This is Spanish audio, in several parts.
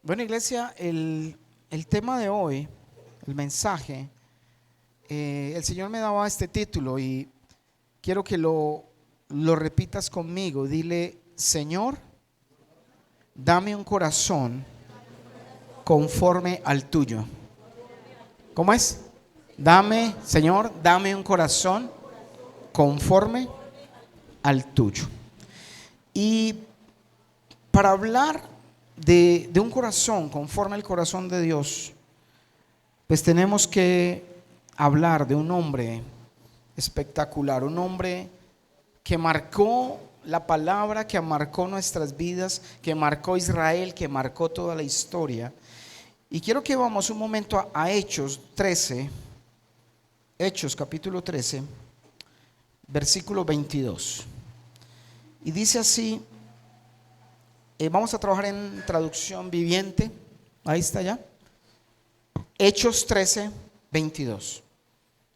Bueno, iglesia, el tema de hoy, el mensaje, el Señor me daba este título y quiero que lo repitas conmigo. Dile: Señor, dame un corazón conforme al tuyo. ¿Cómo es? Señor, dame un corazón conforme al tuyo. Y para hablar de un corazón conforme al corazón de Dios, pues tenemos que hablar de un hombre espectacular, un hombre que marcó la palabra, que marcó nuestras vidas, que marcó Israel, que marcó toda la historia. Y quiero que vamos un momento a Hechos 13, Hechos capítulo 13, versículo 22. Y dice así, vamos a trabajar en traducción viviente. Ahí está ya. Hechos 13, 22.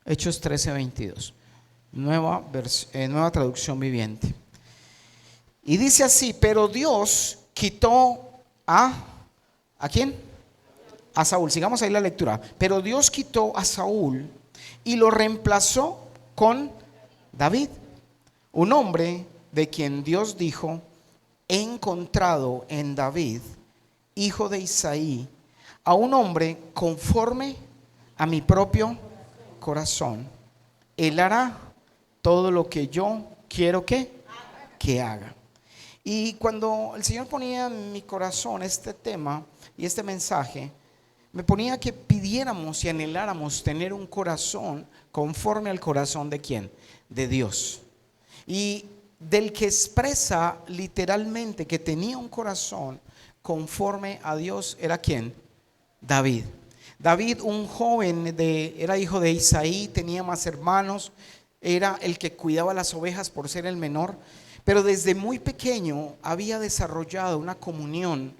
Hechos 13, 22. Nueva traducción viviente. Y dice así: pero Dios quitó ¿a quién? A Saúl. Sigamos ahí la lectura. Pero Dios quitó a Saúl y lo reemplazó con David, un hombre de quien Dios dijo: he encontrado en David, hijo de Isaí, a un hombre conforme a mi propio corazón. Él hará todo lo que yo quiero que haga. Y cuando el Señor ponía en mi corazón este tema y este mensaje, me ponía que pidiéramos y anheláramos tener un corazón conforme al corazón ¿de quién? De Dios. Y del que expresa literalmente que tenía un corazón conforme a Dios era ¿quién? David. David, un joven, era hijo de Isaí, tenía más hermanos, era el que cuidaba las ovejas por ser el menor, pero desde muy pequeño había desarrollado una comunión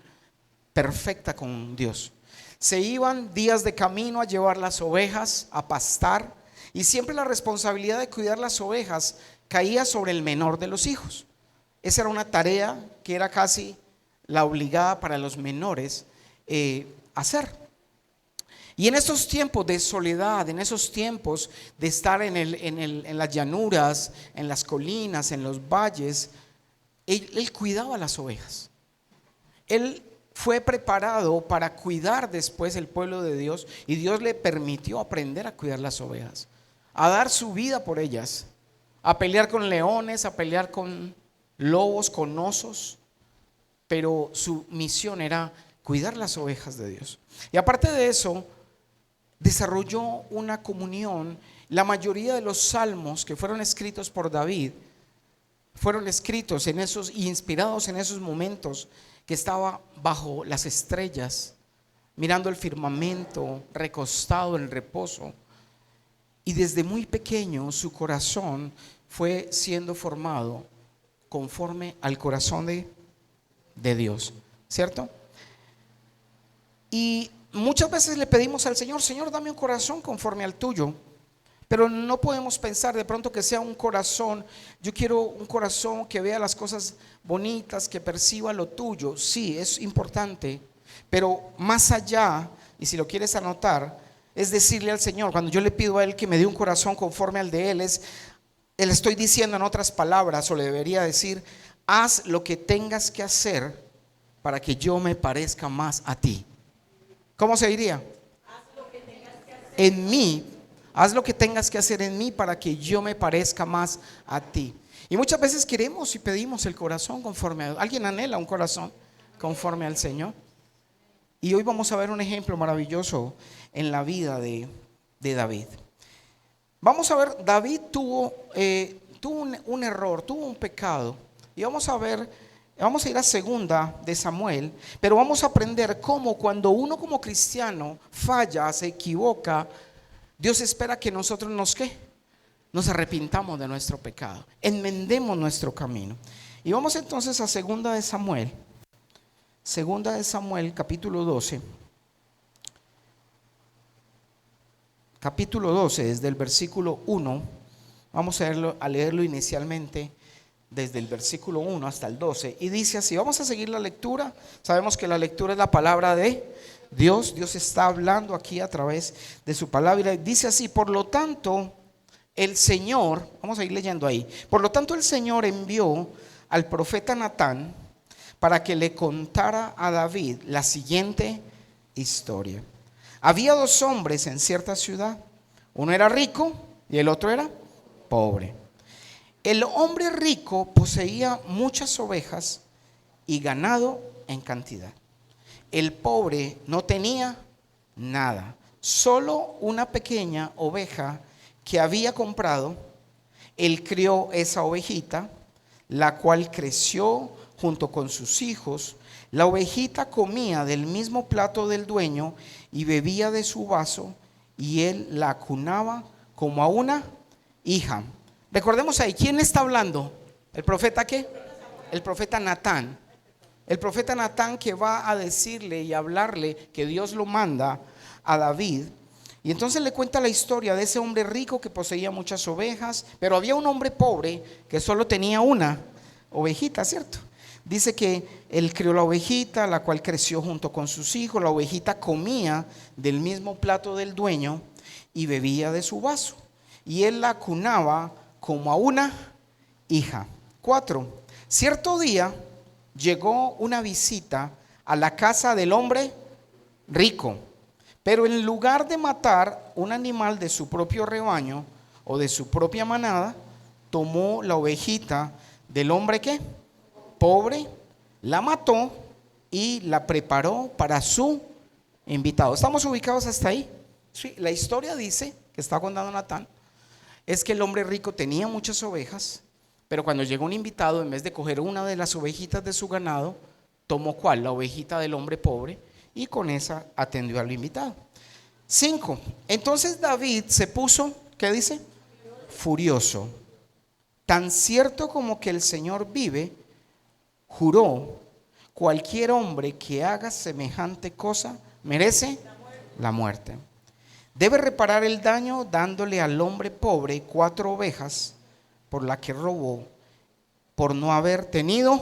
perfecta con Dios. Se iban días de camino a llevar las ovejas a pastar, y siempre la responsabilidad de cuidar las ovejas caía sobre el menor de los hijos. Esa era una tarea que era casi la obligada para los menores hacer. Y en esos tiempos de soledad, en esos tiempos de estar en las llanuras, en las colinas, en los valles, él cuidaba las ovejas. Él fue preparado para cuidar después el pueblo de Dios, y Dios le permitió aprender a cuidar las ovejas, a dar su vida por ellas, a pelear con leones, a pelear con lobos, con osos, pero su misión era cuidar las ovejas de Dios. Y aparte de eso, desarrolló una comunión. La mayoría de los salmos que fueron escritos por David fueron escritos en esos, inspirados en esos momentos que estaba bajo las estrellas, mirando el firmamento, recostado en reposo. Y desde muy pequeño su corazón fue siendo formado conforme al corazón de Dios, ¿cierto? Y muchas veces le pedimos al Señor: Señor, dame un corazón conforme al tuyo. Pero no podemos pensar de pronto que sea un corazón, yo quiero un corazón que vea las cosas bonitas, que perciba lo tuyo. Sí, es importante, pero más allá, y si lo quieres anotar, es decirle al Señor, cuando yo le pido a Él que me dé un corazón conforme al de Él, le estoy diciendo en otras palabras, o le debería decir: haz lo que tengas que hacer para que yo me parezca más a ti. ¿Cómo se diría? En mí, haz lo que tengas que hacer en mí para que yo me parezca más a ti. Y muchas veces queremos y pedimos el corazón conforme a alguien anhela un corazón conforme al Señor. Y hoy vamos a ver un ejemplo maravilloso en la vida de David. Vamos a ver, David tuvo un error, tuvo un pecado. Y vamos a ir a segunda de Samuel, pero vamos a aprender cómo cuando uno como cristiano falla, se equivoca, Dios espera que nosotros nos arrepintamos de nuestro pecado, enmendemos nuestro camino. Y vamos entonces a segunda de Samuel capítulo 12. Capítulo 12, desde el versículo 1. Vamos a leerlo inicialmente. desde el versículo 1 hasta el 12, y dice así. Vamos a seguir la lectura. Sabemos que la lectura es la palabra de Dios. Dios está hablando aquí a través de su palabra. Dice así: por lo tanto, el Señor, vamos a ir leyendo ahí. Por lo tanto, el Señor envió al profeta Natán para que le contara a David la siguiente historia. Había dos hombres en cierta ciudad. Uno era rico y el otro era pobre. El hombre rico poseía muchas ovejas y ganado en cantidad. El pobre no tenía nada, solo una pequeña oveja que había comprado. Él crió esa ovejita, la cual creció junto con sus hijos. La ovejita comía del mismo plato del dueño y bebía de su vaso, y él la acunaba como a una hija. Recordemos ahí, ¿quién está hablando? ¿El profeta qué? El profeta Natán. El profeta Natán, que va a decirle y hablarle que Dios lo manda a David. Y entonces le cuenta la historia de ese hombre rico que poseía muchas ovejas, pero había un hombre pobre que solo tenía una ovejita, ¿cierto? Dice que él crió la ovejita, la cual creció junto con sus hijos. La ovejita comía del mismo plato del dueño y bebía de su vaso, y él la acunaba como a una hija. 4. Cierto día llegó una visita a la casa del hombre rico, pero en lugar de matar un animal de su propio rebaño o de su propia manada, tomó la ovejita del hombre ¿qué? Pobre, la mató y la preparó para su invitado. ¿Estamos ubicados hasta ahí? Sí, la historia dice, que está contando Natán, es que el hombre rico tenía muchas ovejas, pero cuando llegó un invitado, en vez de coger una de las ovejitas de su ganado, tomó ¿cuál? La ovejita del hombre pobre, y con esa atendió al invitado. 5. Entonces David se puso, ¿qué dice? Furioso. Tan cierto como que el Señor vive, juró: cualquier hombre que haga semejante cosa merece la muerte. Debe reparar el daño dándole al hombre pobre 4 ovejas por la que robó, por no haber tenido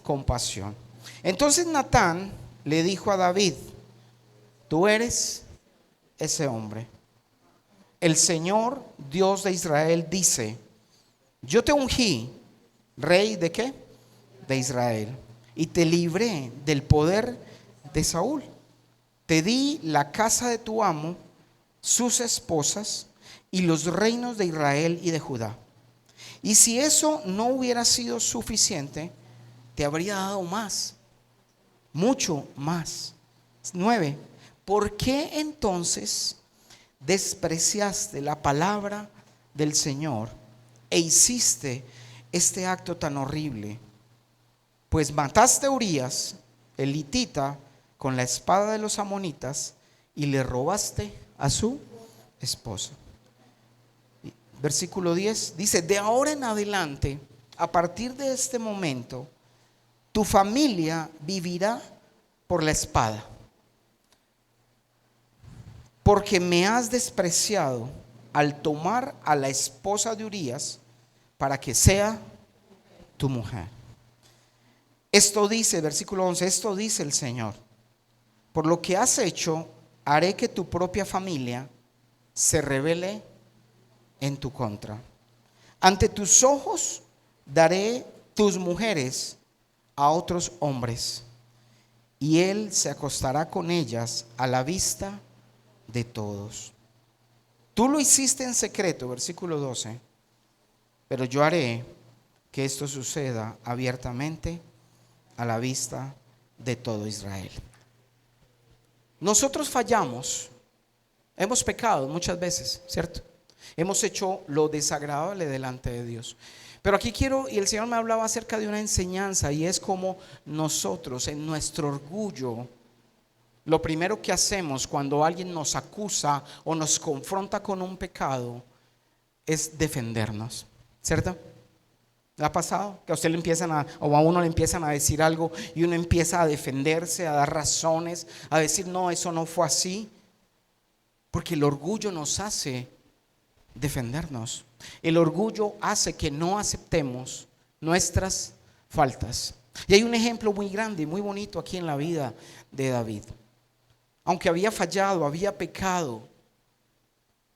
compasión. Entonces Natán le dijo a David: tú eres ese hombre. El Señor, Dios de Israel, dice: yo te ungí rey de ¿qué? De Israel, y te libré del poder de Saúl. Te di la casa de tu amo, sus esposas y los reinos de Israel y de Judá. Y si eso no hubiera sido suficiente, te habría dado más, mucho más. 9. ¿Por qué entonces despreciaste la palabra del Señor e hiciste este acto tan horrible? Pues mataste a Urías, el hitita, con la espada de los amonitas, y le robaste a su esposa. Versículo 10 dice: de ahora en adelante, a partir de este momento, tu familia vivirá por la espada, porque me has despreciado al tomar a la esposa de Urías para que sea tu mujer. Esto dice, versículo 11, esto dice el Señor: por lo que has hecho, haré que tu propia familia se rebele en tu contra. Ante tus ojos daré tus mujeres a otros hombres, y él se acostará con ellas a la vista de todos. Tú lo hiciste en secreto, versículo 12, pero yo haré que esto suceda abiertamente a la vista de todo Israel. Nosotros fallamos, hemos pecado muchas veces, ¿cierto? Hemos hecho lo desagradable delante de Dios. Pero aquí quiero, y el Señor me hablaba acerca de una enseñanza, y es como nosotros en nuestro orgullo, lo primero que hacemos cuando alguien nos acusa o nos confronta con un pecado es defendernos, ¿cierto? ¿Le ha pasado? Que a usted le empiezan o a uno le empiezan a decir algo y uno empieza a defenderse, a dar razones, a decir no, eso no fue así, porque el orgullo nos hace defendernos. El orgullo hace que no aceptemos nuestras faltas. Y hay un ejemplo muy grande, muy bonito aquí en la vida de David. Aunque había fallado, había pecado,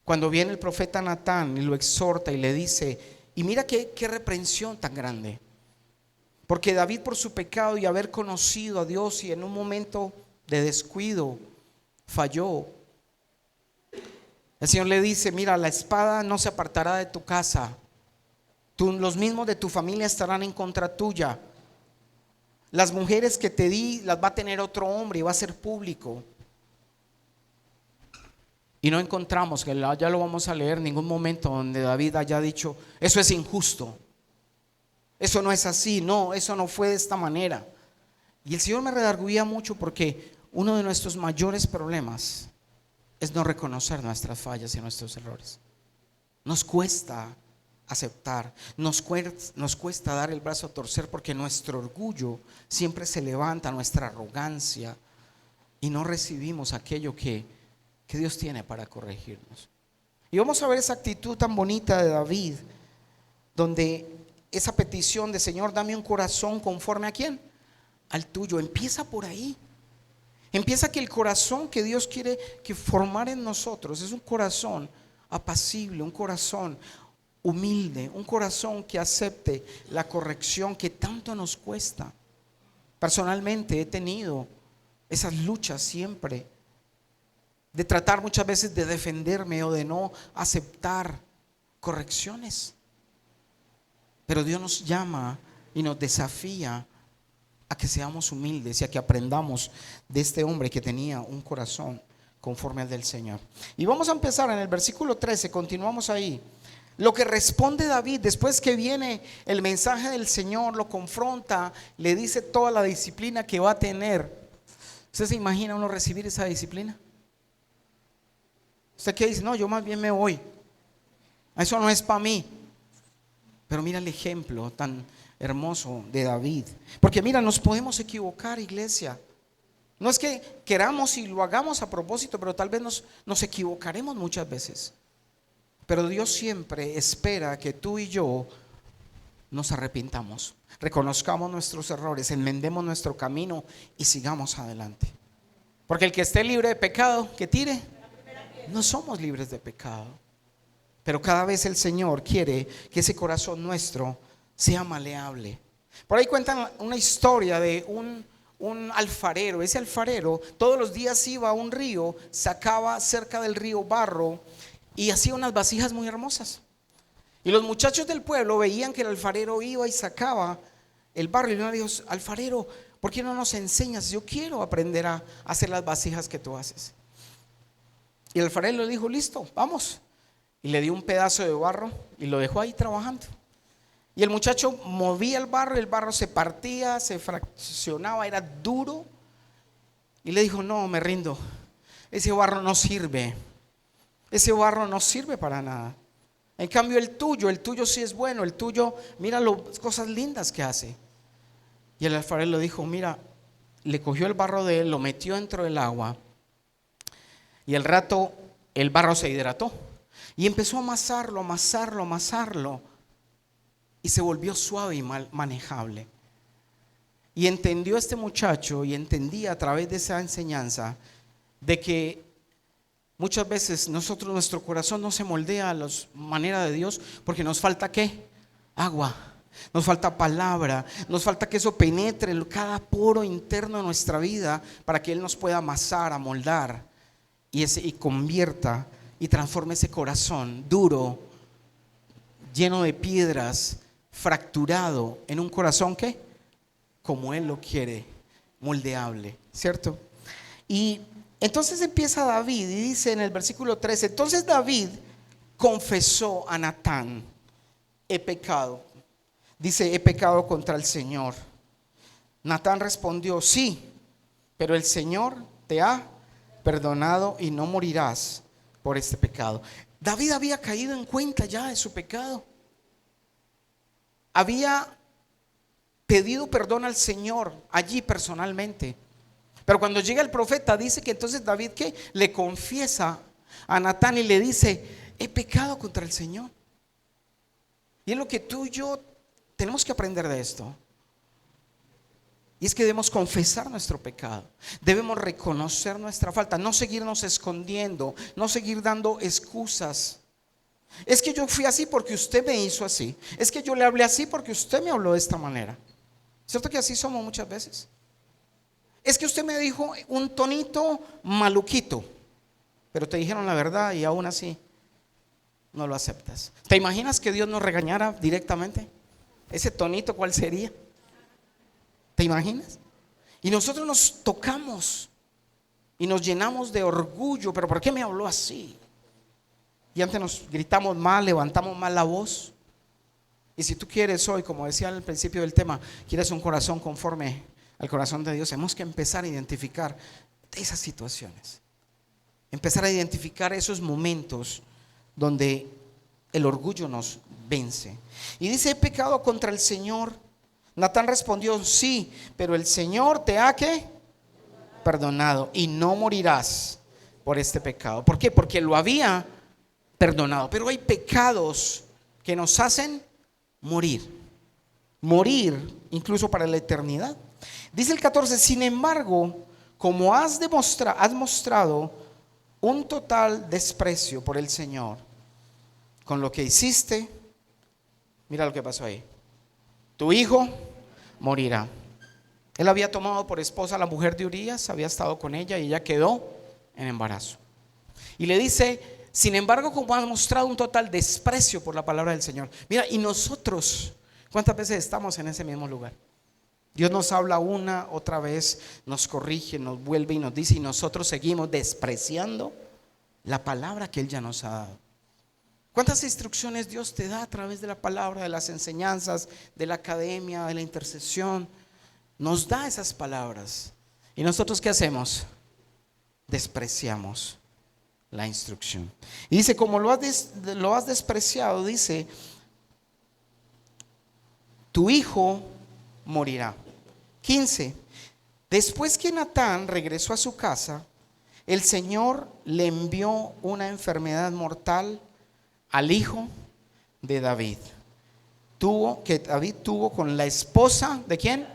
cuando viene el profeta Natán y lo exhorta y le dice, y mira qué reprensión tan grande, porque David, por su pecado y haber conocido a Dios y en un momento de descuido falló, el Señor le dice, mira, la espada no se apartará de tu casa, los mismos de tu familia estarán en contra tuya, las mujeres que te di las va a tener otro hombre y va a ser público. Y no encontramos, que ya lo vamos a leer, ningún momento donde David haya dicho, eso es injusto, eso no es así, no, eso no fue de esta manera. Y el Señor me redarguía mucho porque uno de nuestros mayores problemas es no reconocer nuestras fallas y nuestros errores. Nos cuesta aceptar, nos cuesta dar el brazo a torcer porque nuestro orgullo siempre se levanta, nuestra arrogancia, y no recibimos aquello que Dios tiene para corregirnos. Y vamos a ver esa actitud tan bonita de David, donde esa petición de Señor, dame un corazón conforme a quién, al tuyo. Empieza por ahí. Empieza que el corazón que Dios quiere que formar en nosotros es un corazón apacible, un corazón humilde, un corazón que acepte la corrección que tanto nos cuesta. Personalmente he tenido esas luchas siempre, de tratar muchas veces de defenderme o de no aceptar correcciones. Pero Dios nos llama y nos desafía a que seamos humildes y a que aprendamos de este hombre que tenía un corazón conforme al del Señor. Y vamos a empezar en el versículo 13, continuamos ahí. Lo que responde David después que viene el mensaje del Señor, lo confronta, le dice toda la disciplina que va a tener. ¿Usted se imagina uno recibir esa disciplina? ¿Usted qué dice? No, yo más bien me voy, eso no es para mí. Pero mira el ejemplo tan hermoso de David. Porque mira, nos podemos equivocar, iglesia. No es que queramos y lo hagamos a propósito, pero tal vez nos equivocaremos muchas veces. Pero Dios siempre espera que tú y yo nos arrepintamos, reconozcamos nuestros errores, enmendemos nuestro camino y sigamos adelante. Porque el que esté libre de pecado, que tire. No somos libres de pecado, pero cada vez el Señor quiere que ese corazón nuestro sea maleable. Por ahí cuentan una historia de un alfarero. Ese alfarero todos los días iba a un río, sacaba cerca del río barro y hacía unas vasijas muy hermosas. Y los muchachos del pueblo veían que el alfarero iba y sacaba el barro, y uno le dijo, alfarero, ¿por qué no nos enseñas? Yo quiero aprender a hacer las vasijas que tú haces. Y el alfarero le dijo, listo, vamos. Y le dio un pedazo de barro y lo dejó ahí trabajando. Y el muchacho movía el barro se partía, se fraccionaba, era duro. Y le dijo, no, me rindo, ese barro no sirve. Ese barro no sirve para nada. En cambio el tuyo sí es bueno, el tuyo, mira las cosas lindas que hace. Y el alfarero le dijo, mira, le cogió el barro de él, lo metió dentro del agua. Y al rato el barro se hidrató y empezó a amasarlo y se volvió suave y manejable. Y entendió este muchacho y entendía a través de esa enseñanza de que muchas veces nuestro corazón no se moldea a la manera de Dios porque nos falta ¿qué? Agua. Nos falta palabra, nos falta que eso penetre en cada poro interno de nuestra vida para que Él nos pueda amasar, amoldar y convierta y transforme ese corazón duro, lleno de piedras, fracturado, en un corazón que, como Él lo quiere, moldeable, ¿cierto? Y entonces empieza David y dice en el versículo 13, entonces David confesó a Natán, he pecado. Dice, he pecado contra el Señor. Natán respondió, sí, pero el Señor te ha perdonado y no morirás por este pecado. David había caído en cuenta ya de su pecado. Había pedido perdón al Señor allí personalmente. Pero cuando llega el profeta dice que entonces David ¿qué? Le confiesa a Natán y le dice, he pecado contra el Señor. Y es lo que tú y yo tenemos que aprender de esto. Y es que debemos confesar nuestro pecado, debemos reconocer nuestra falta, no seguirnos escondiendo, no seguir dando excusas. Es que yo fui así porque usted me hizo así, es que yo le hablé así porque usted me habló de esta manera. ¿Cierto que así somos muchas veces? Es que usted me dijo un tonito maluquito, pero te dijeron la verdad y aún así no lo aceptas. ¿Te imaginas que Dios nos regañara directamente? ¿Ese tonito cuál sería? ¿Te imaginas? Y nosotros nos tocamos y nos llenamos de orgullo. ¿Pero por qué me habló así? Y antes nos gritamos más, levantamos más la voz. Y si tú quieres hoy, como decía al principio del tema, quieres un corazón conforme al corazón de Dios, tenemos que empezar a identificar esas situaciones. Empezar a identificar esos momentos donde el orgullo nos vence. Y dice: he pecado contra el Señor. Natán respondió: sí, pero el Señor te ha ¿qué? Perdonado y no morirás por este pecado. ¿Por qué? Porque lo había perdonado. Pero hay pecados que nos hacen morir incluso para la eternidad. Dice el 14: sin embargo, como has mostrado un total desprecio por el Señor con lo que hiciste, mira lo que pasó ahí. Tu hijo morirá. Él había tomado por esposa a la mujer de Urías, había estado con ella y ella quedó en embarazo. Y le dice: sin embargo, como has mostrado un total desprecio por la palabra del Señor. Mira, y nosotros, ¿cuántas veces estamos en ese mismo lugar? Dios nos habla una, otra vez, nos corrige, nos vuelve y nos dice, y nosotros seguimos despreciando la palabra que Él ya nos ha dado. ¿Cuántas instrucciones Dios te da a través de la palabra, de las enseñanzas, de la academia, de la intercesión? Nos da esas palabras. ¿Y nosotros qué hacemos? Despreciamos la instrucción. Y dice: como lo has despreciado, dice, tu hijo morirá. 15. Después que Natán regresó a su casa, el Señor le envió una enfermedad mortal al hijo de David. David tuvo con la esposa ¿de quién?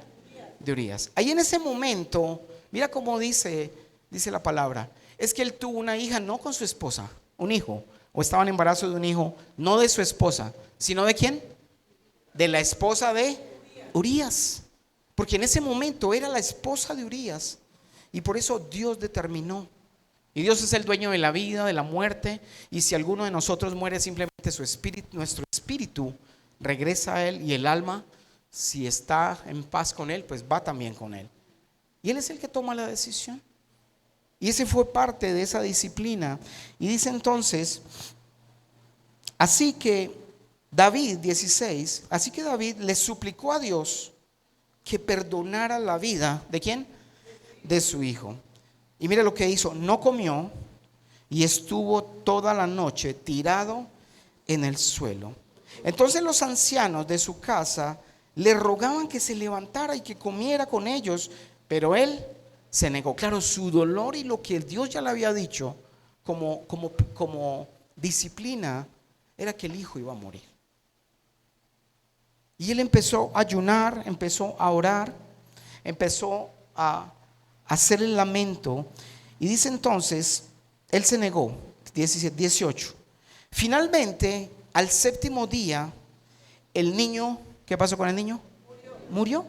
De Urías. Ahí en ese momento, mira cómo dice la palabra. Es que él tuvo una hija no con su esposa, un hijo, o estaba en embarazo de un hijo, no de su esposa, sino ¿de quién? De la esposa de Urías. Porque en ese momento era la esposa de Urías. Y por eso Dios determinó. Y Dios es el dueño de la vida, de la muerte. Y si alguno de nosotros muere, simplemente su espíritu, nuestro espíritu regresa a Él. Y el alma, si está en paz con Él, pues va también con Él. Y Él es el que toma la decisión. Y ese fue parte de esa disciplina. Y dice entonces: así que David, 16, así que David le suplicó a Dios que perdonara la vida ¿de quién? De su hijo. Y mira lo que hizo: no comió y estuvo toda la noche tirado en el suelo. Entonces los ancianos de su casa le rogaban que se levantara y que comiera con ellos, pero él se negó. Claro, su dolor y lo que Dios ya le había dicho como disciplina era que el hijo iba a morir. Y él empezó a ayunar, empezó a orar, empezó a hacer el lamento. Y dice entonces, él se negó. 18. Finalmente, al séptimo día, el niño, ¿qué pasó con el niño? Murió.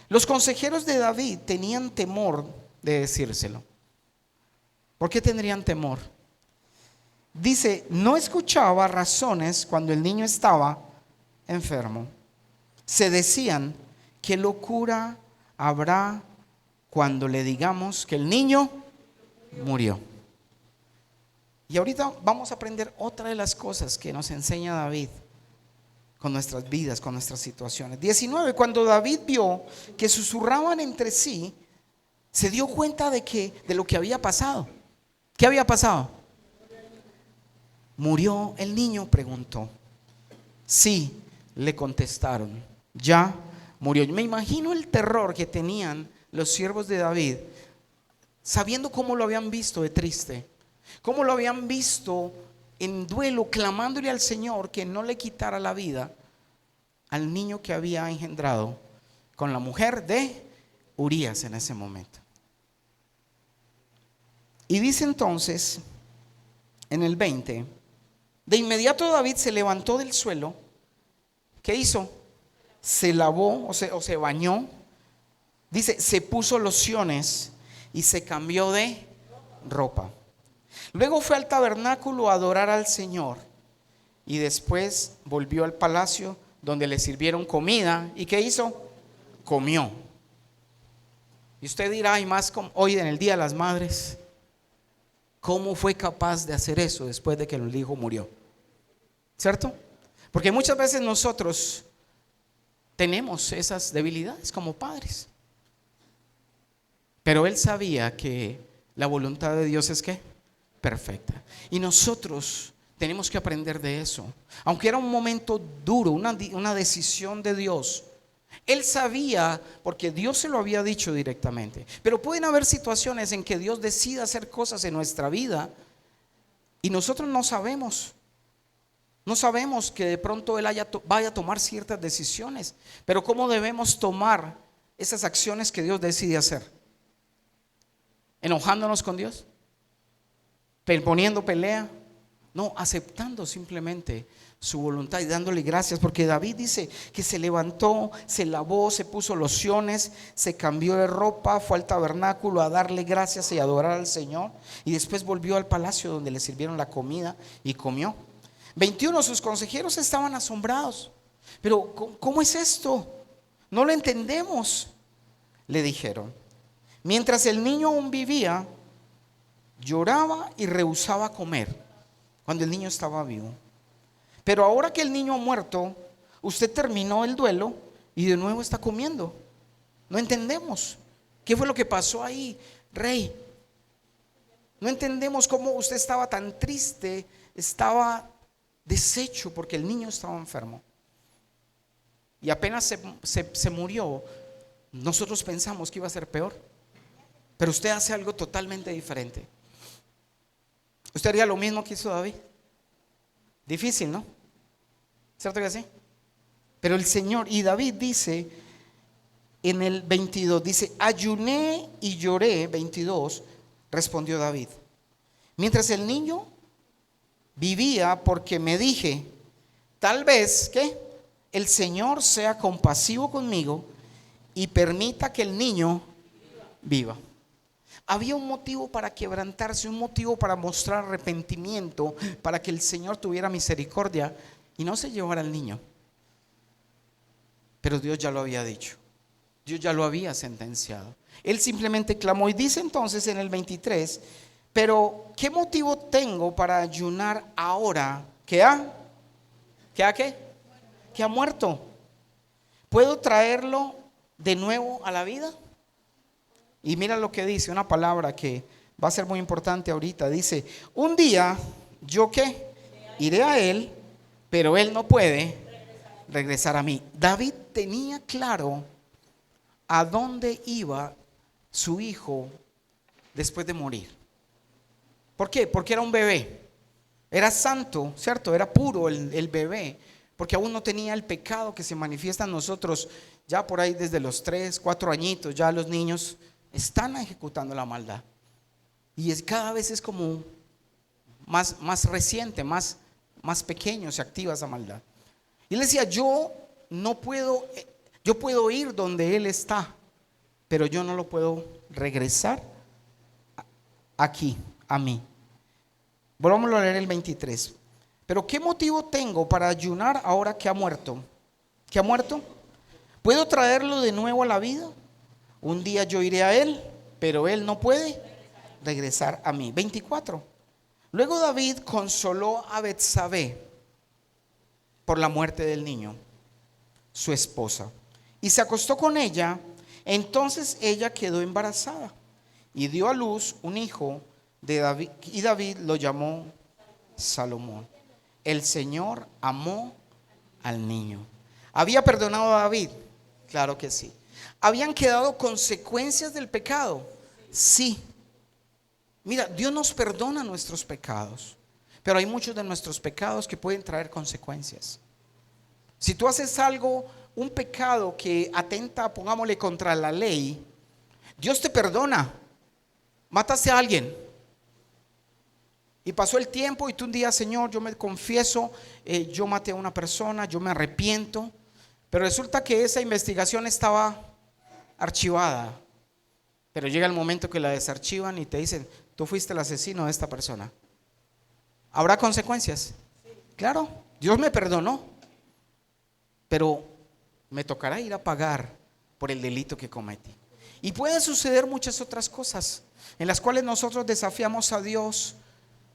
Los consejeros de David tenían temor de decírselo. ¿Por qué tendrían temor? Dice: no escuchaba razones cuando el niño estaba enfermo. Se decían: ¿qué locura habrá cuando le digamos que el niño murió? Y ahorita vamos a aprender otra de las cosas que nos enseña David con nuestras vidas, con nuestras situaciones. 19. Cuando David vio que susurraban entre sí, se dio cuenta de lo que había pasado. ¿Qué había pasado? ¿Murió el niño?, preguntó. Sí, le contestaron, ya murió. Yo me imagino el terror que tenían los siervos de David, sabiendo cómo lo habían visto de triste, cómo lo habían visto en duelo, clamándole al Señor que no le quitara la vida al niño que había engendrado con la mujer de Urías en ese momento. Y dice entonces en el 20: de inmediato David se levantó del suelo. ¿Qué hizo? Se lavó o se bañó. Dice, se puso lociones y se cambió de ropa. Luego fue al tabernáculo a adorar al Señor. Y después volvió al palacio donde le sirvieron comida. ¿Y qué hizo? Comió. Y usted dirá, y más hoy en el Día de las Madres, ¿cómo fue capaz de hacer eso después de que el hijo murió? ¿Cierto? Porque muchas veces nosotros tenemos esas debilidades como padres. Pero él sabía que la voluntad de Dios es ¿qué? Perfecta. Y nosotros tenemos que aprender de eso. Aunque era un momento duro, una decisión de Dios, él sabía, porque Dios se lo había dicho directamente. Pero pueden haber situaciones en que Dios decida hacer cosas en nuestra vida y nosotros no sabemos. No sabemos que de pronto Él vaya a tomar ciertas decisiones. Pero ¿cómo debemos tomar esas acciones que Dios decide hacer? ¿Enojándonos con Dios? ¿Poniendo pelea? No, aceptando simplemente su voluntad y dándole gracias. Porque David dice que se levantó, se lavó, se puso lociones, se cambió de ropa, fue al tabernáculo a darle gracias y adorar al Señor. Y después volvió al palacio donde le sirvieron la comida y comió. 21, sus consejeros estaban asombrados. Pero ¿cómo es esto? No lo entendemos, le dijeron. Mientras el niño aún vivía, lloraba y rehusaba comer cuando el niño estaba vivo. Pero ahora que el niño ha muerto, usted terminó el duelo y de nuevo está comiendo. No entendemos. ¿Qué fue lo que pasó ahí, rey? No entendemos cómo usted estaba tan triste, estaba deshecho porque el niño estaba enfermo. Y apenas se murió, nosotros pensamos que iba a ser peor. Pero usted hace algo totalmente diferente. ¿Usted haría lo mismo que hizo David? Difícil, ¿no? ¿Cierto que sí? Pero el Señor, y David dice en el 22, dice, ayuné y lloré, 22, respondió David, mientras el niño vivía, porque me dije, tal vez, ¿qué? El Señor sea compasivo conmigo y permita que el niño viva. Había un motivo para quebrantarse, un motivo para mostrar arrepentimiento, para que el Señor tuviera misericordia y no se llevara al niño. Pero Dios ya lo había dicho, Dios ya lo había sentenciado. Él simplemente clamó y dice entonces en el 23, pero ¿qué motivo tengo para ayunar ahora que ha muerto? ¿Puedo traerlo de nuevo a la vida? Y mira lo que dice, una palabra que va a ser muy importante ahorita. Dice, un día yo ¿qué? Iré a él, pero él no puede regresar a mí. David tenía claro a dónde iba su hijo después de morir. ¿Por qué? Porque era un bebé. Era santo, ¿cierto? Era puro el bebé, porque aún no tenía el pecado que se manifiesta en nosotros ya por ahí desde los 3, 4 añitos. Ya los niños están ejecutando la maldad y cada vez es como más reciente, más pequeño se activa esa maldad. Y él decía, yo puedo ir donde él está, pero yo no lo puedo regresar aquí a mí. Volvamos a leer el 23. Pero ¿qué motivo tengo para ayunar ahora que ha muerto? ¿Que ha muerto? ¿Puedo traerlo de nuevo a la vida? Un día yo iré a él, pero él no puede regresar a mí. 24. Luego David consoló a Betsabé por la muerte del niño, su esposa, y se acostó con ella. Entonces ella quedó embarazada y dio a luz un hijo de David, y David lo llamó Salomón. El Señor amó al niño. ¿Había perdonado a David? Claro que sí. ¿Habían quedado consecuencias del pecado? Sí. Mira, Dios nos perdona nuestros pecados, pero hay muchos de nuestros pecados que pueden traer consecuencias. Si tú haces algo, un pecado que atenta, pongámosle, contra la ley, Dios te perdona. Mataste a alguien y pasó el tiempo y tú un día, Señor, yo me confieso, yo maté a una persona, yo me arrepiento, pero resulta que esa investigación estaba archivada. Pero llega el momento que la desarchivan y te dicen, tú fuiste el asesino de esta persona. ¿Habrá consecuencias? Claro, Dios me perdonó, pero me tocará ir a pagar por el delito que cometí. Y pueden suceder muchas otras cosas en las cuales nosotros desafiamos a Dios.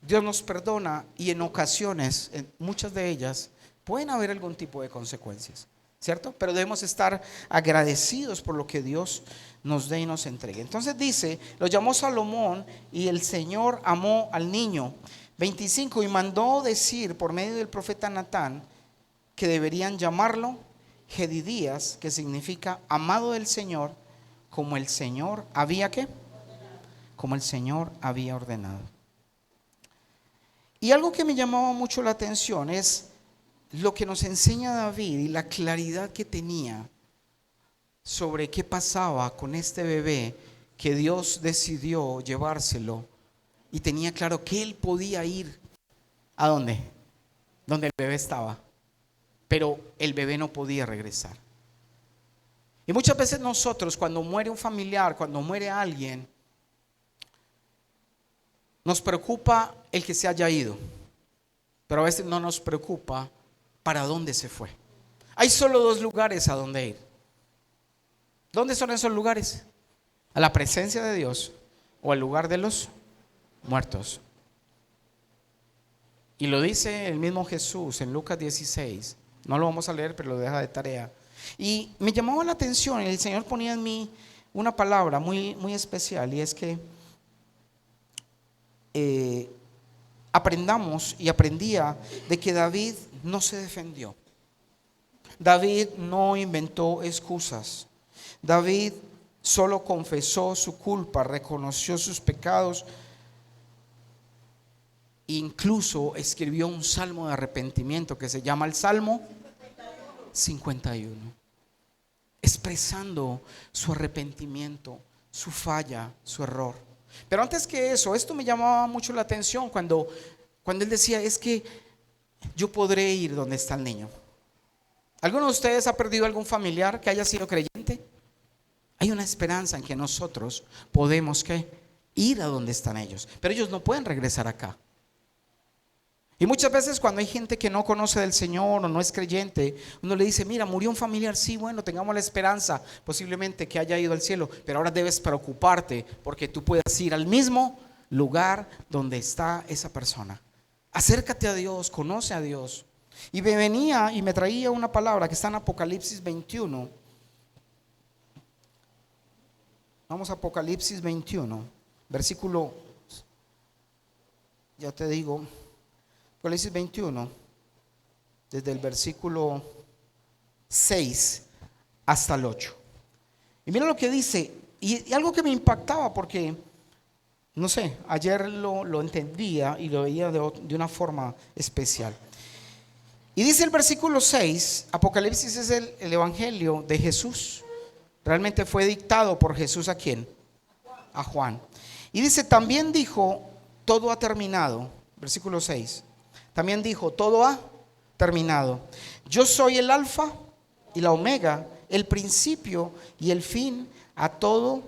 Dios nos perdona y en ocasiones, en muchas de ellas, pueden haber algún tipo de consecuencias, ¿cierto? Pero debemos estar agradecidos por lo que Dios nos dé y nos entregue. Entonces dice, lo llamó Salomón y el Señor amó al niño. 25, y mandó decir por medio del profeta Natán que deberían llamarlo Jedidías, que significa amado del Señor, como el Señor había ¿qué? Como el Señor había ordenado. Y algo que me llamaba mucho la atención es lo que nos enseña David y la claridad que tenía sobre qué pasaba con este bebé que Dios decidió llevárselo, y tenía claro que él podía ir ¿a dónde? Donde el bebé estaba, pero el bebé no podía regresar. Y muchas veces nosotros, cuando muere un familiar, cuando muere alguien, nos preocupa el que se haya ido, pero a veces no nos preocupa para dónde se fue. Hay solo dos lugares a donde ir. ¿Dónde son esos lugares? A la presencia de Dios o al lugar de los muertos. Y lo dice el mismo Jesús en Lucas 16. No lo vamos a leer, pero lo deja de tarea. Y me llamaba la atención, el Señor ponía en mí una palabra muy, muy especial, y es que aprendamos y aprendía de que David no se defendió. David no inventó excusas. David solo confesó su culpa, reconoció sus pecados, incluso escribió un salmo de arrepentimiento que se llama el Salmo 51, expresando su arrepentimiento, su falla, su error. Pero antes que eso, esto me llamaba mucho la atención cuando él decía, es que yo podré ir donde está el niño. ¿Alguno de ustedes ha perdido algún familiar que haya sido creyente? Hay una esperanza en que nosotros podemos ¿qué? Ir a donde están ellos, pero ellos no pueden regresar acá. Y muchas veces cuando hay gente que no conoce del Señor o no es creyente, uno le dice, mira, murió un familiar, sí, bueno, tengamos la esperanza posiblemente que haya ido al cielo, pero ahora debes preocuparte porque tú puedes ir al mismo lugar donde está esa persona. Acércate a Dios, conoce a Dios. Y me venía y me traía una palabra que está en Apocalipsis 21. Vamos a Apocalipsis 21, versículo, ya te digo, Apocalipsis 21, desde el versículo 6 hasta el 8. Y mira lo que dice, y algo que me impactaba porque, no sé, ayer lo entendía y lo veía de una forma especial. Y dice el versículo 6, Apocalipsis es el evangelio de Jesús. Realmente fue dictado por Jesús ¿a quién? A Juan. Y dice, también dijo, todo ha terminado. Versículo 6. También dijo, todo ha terminado. Yo soy el alfa y la omega, el principio y el fin. A todo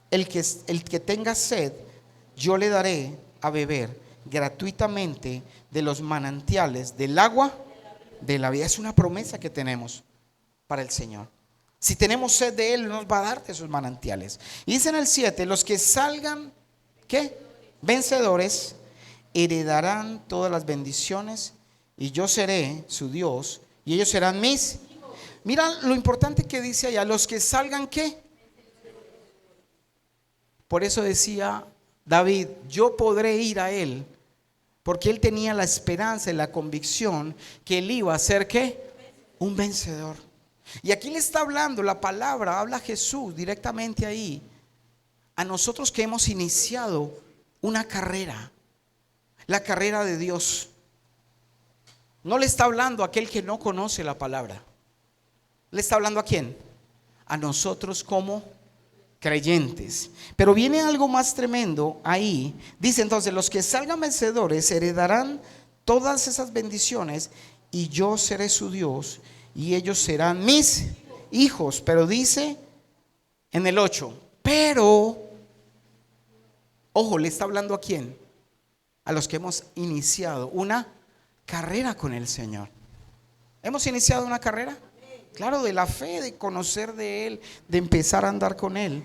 el que tenga sed, yo le daré a beber gratuitamente de los manantiales del agua de la vida. Es una promesa que tenemos para el Señor. Si tenemos sed de Él, nos va a dar de esos manantiales. Y dice en el 7, los que salgan, ¿qué? Vencedores, heredarán todas las bendiciones, y yo seré su Dios, y ellos serán mis. Mira lo importante que dice allá, los que salgan, ¿qué? Por eso decía David, yo podré ir a Él, porque él tenía la esperanza y la convicción que él iba a ser, ¿qué? Un vencedor. Y aquí le está hablando la palabra, habla Jesús directamente ahí a nosotros que hemos iniciado una carrera, la carrera de Dios. No le está hablando a aquel que no conoce la palabra. ¿Le está hablando a quién? A nosotros como creyentes. Pero viene algo más tremendo ahí. Dice entonces: los que salgan vencedores heredarán todas esas bendiciones, y yo seré su Dios y ellos serán mis hijos. Pero dice en el 8, pero, ojo, le está hablando a quién? A los que hemos iniciado una carrera con el Señor. ¿Hemos iniciado una carrera? Claro, de la fe, de conocer de Él, de empezar a andar con Él.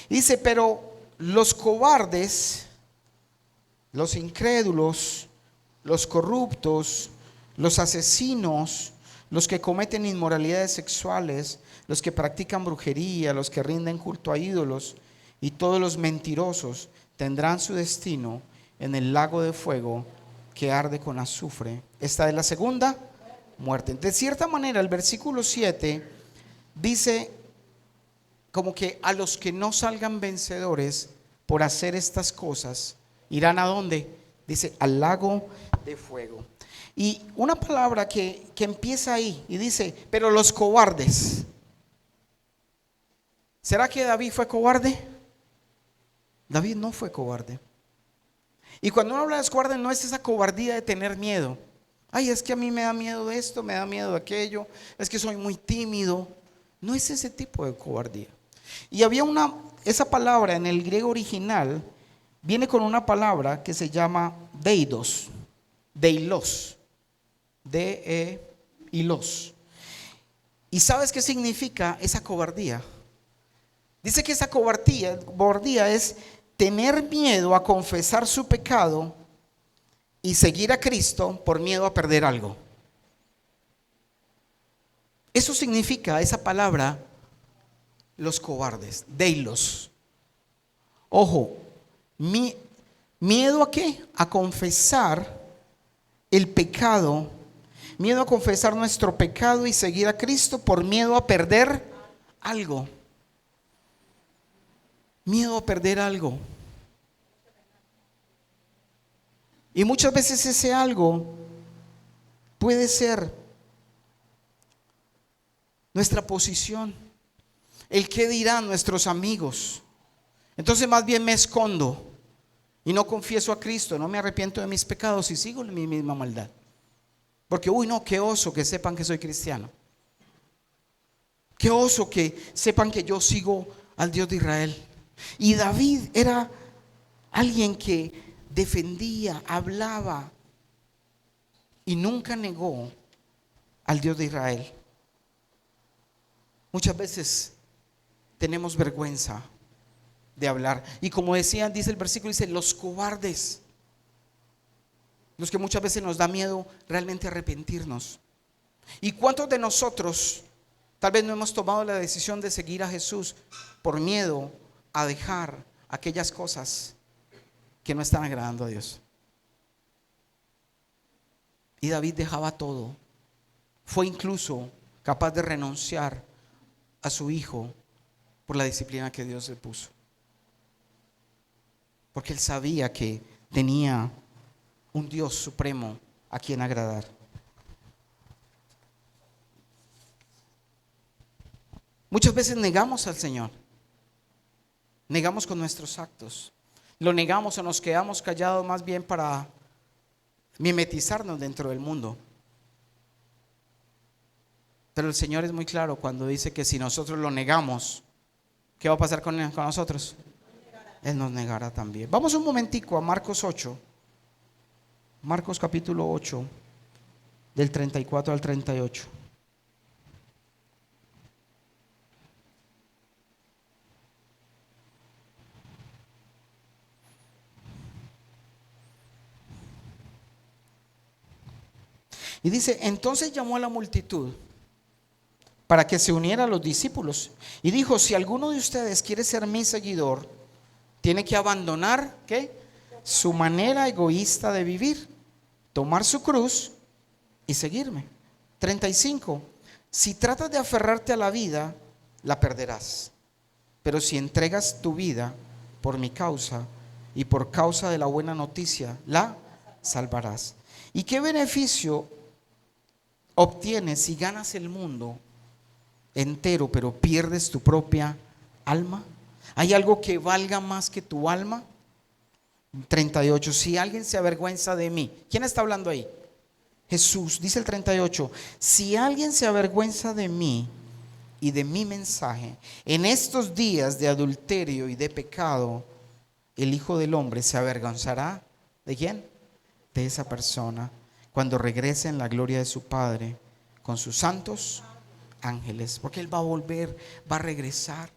Dice: pero los cobardes, los incrédulos, los corruptos, los asesinos, los que cometen inmoralidades sexuales, los que practican brujería, los que rinden culto a ídolos y todos los mentirosos tendrán su destino en el lago de fuego que arde con azufre. Esta es la segunda muerte. De cierta manera, el versículo 7 dice como que a los que no salgan vencedores por hacer estas cosas, ¿irán a dónde? Dice: al lago de fuego. Y una palabra que empieza ahí y dice: pero los cobardes. ¿Será que David fue cobarde? David no fue cobarde. Y cuando uno habla de cobarde, no es esa cobardía de tener miedo. Ay, es que a mí me da miedo de esto, me da miedo de aquello, es que soy muy tímido. No es ese tipo de cobardía. Y había esa palabra en el griego original viene con una palabra que se llama deidos, deilos, de-e-ilos. ¿Y sabes qué significa esa cobardía? Dice que esa cobardía es tener miedo a confesar su pecado y seguir a Cristo por miedo a perder algo. Eso significa esa palabra, los cobardes, deilos. Ojo, miedo a qué? A confesar el pecado, miedo a confesar nuestro pecado y seguir a Cristo por miedo a perder algo. Miedo a perder algo. Y muchas veces ese algo puede ser nuestra posición, el qué dirán nuestros amigos. Entonces más bien me escondo y no confieso a Cristo, no me arrepiento de mis pecados y sigo en mi misma maldad. Porque uy no, qué oso que sepan que soy cristiano. Qué oso que sepan que yo sigo al Dios de Israel. Y David era alguien que defendía, hablaba y nunca negó al Dios de Israel. Muchas veces tenemos vergüenza de hablar. Y como decía, dice el versículo, dice: los cobardes, los que muchas veces nos da miedo realmente arrepentirnos. ¿Y cuántos de nosotros tal vez no hemos tomado la decisión de seguir a Jesús por miedo a dejar aquellas cosas que no están agradando a Dios? Y David dejaba todo. Fue incluso capaz de renunciar a su hijo por la disciplina que Dios le puso. Porque él sabía que tenía un Dios supremo a quien agradar. Muchas veces negamos al Señor. Negamos con nuestros actos. Lo negamos o nos quedamos callados más bien para mimetizarnos dentro del mundo. Pero el Señor es muy claro cuando dice que si nosotros lo negamos, ¿qué va a pasar con nosotros? Él nos negará también. Vamos un momentico a Marcos 8. Marcos capítulo 8, del 34 al 38. Y dice: entonces llamó a la multitud para que se uniera a los discípulos y dijo: si alguno de ustedes quiere ser mi seguidor, tiene que abandonar ¿qué? Su manera egoísta de vivir, tomar su cruz y seguirme. 35. Si tratas de aferrarte a la vida, la perderás. Pero si entregas tu vida por mi causa y por causa de la buena noticia, la salvarás. ¿Y qué beneficio obtienes si ganas el mundo entero, pero pierdes tu propia alma? ¿Hay algo que valga más que tu alma? 38. Si alguien se avergüenza de mí, ¿quién está hablando ahí? Jesús. Dice el 38, si alguien se avergüenza de mí y de mi mensaje en estos días de adulterio y de pecado, el Hijo del Hombre se avergonzará. ¿De quién? De esa persona, cuando regrese en la gloria de su Padre con sus santos ángeles, porque Él va a volver, va a regresar.